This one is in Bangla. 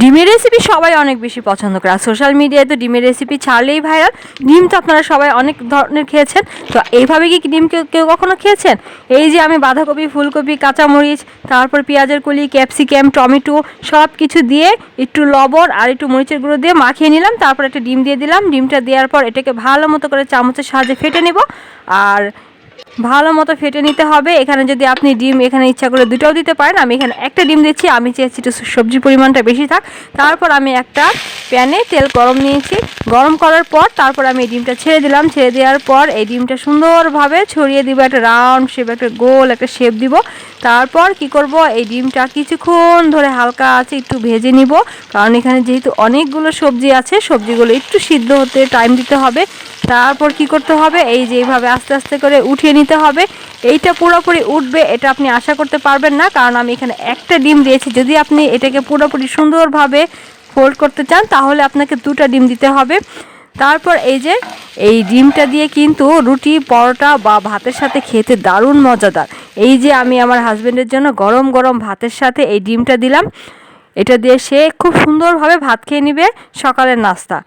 ডিমের রেসিপি সবাই অনেক বেশি পছন্দ করে, আর সোশ্যাল মিডিয়ায় তো ডিমের রেসিপি ছাড়লেই ভাইরাল। ডিম তো আপনারা সবাই অনেক ধরনের খেয়েছেন, তো এইভাবে কি ডিম কেউ কখনো খেয়েছেন? এই যে আমি বাঁধাকপি, ফুলকপি, কাঁচামরিচ, তারপর পেঁয়াজের কলি, ক্যাপসিকাম, টমেটো সব কিছু দিয়ে একটু লবণ আর একটু মরিচের গুঁড়ো দিয়ে মাখিয়ে নিলাম। তারপর একটা ডিম দিয়ে দিলাম। ডিমটা দেওয়ার পর এটাকে ভালো মতো করে চামচের সাহায্যে ফেটে নেব। আর ভালো মতো ফেটে নিতে হবে। এখানে যদি আপনি ডিম এখানে ইচ্ছা করে দুটোও দিতে পারেন, আমি এখানে একটা ডিম দিচ্ছি। আমি চেয়েছি একটু সবজির পরিমাণটা বেশি থাক। তারপর আমি একটা প্যানে তেল গরম নিয়েছি। গরম করার পর তারপর আমি এই ডিমটা ছেড়ে দিলাম। ছেড়ে দেওয়ার পর এই ডিমটা সুন্দরভাবে ছড়িয়ে দিব, একটা রাউন্ড শেপ, একটা গোল একটা শেপ দিব। তারপর কি করব, এই ডিমটা কিছুক্ষণ ধরে হালকা আছে একটু ভেজে নিব, কারণ এখানে যেহেতু অনেকগুলো সবজি আছে, সবজিগুলো একটু সিদ্ধ হতে টাইম দিতে হবে। তারপর কি করতে হবে, এই যে এইভাবে আস্তে আস্তে করে উঠিয়ে নিতে হবে। এইটা পুরোপুরি উঠবে এটা আপনি আশা করতে পারবেন না, কারণ আমি এখানে একটা ডিম দিয়েছি। যদি আপনি এটাকে পুরোপুরি সুন্দরভাবে ফোল্ড করতে চান তাহলে আপনাকে দুটো ডিম দিতে হবে। তারপর এই যে এই ডিমটা দিয়ে কিন্তু রুটি, পরোটা বা ভাতের সাথে খেতে দারুণ মজাদার। এই যে আমি আমার হাজব্যান্ডের জন্য গরম গরম ভাতের সাথে এই ডিমটা দিলাম। এটা দিয়ে সে খুব সুন্দরভাবে ভাত খেয়ে নেবে, সকালের নাস্তা।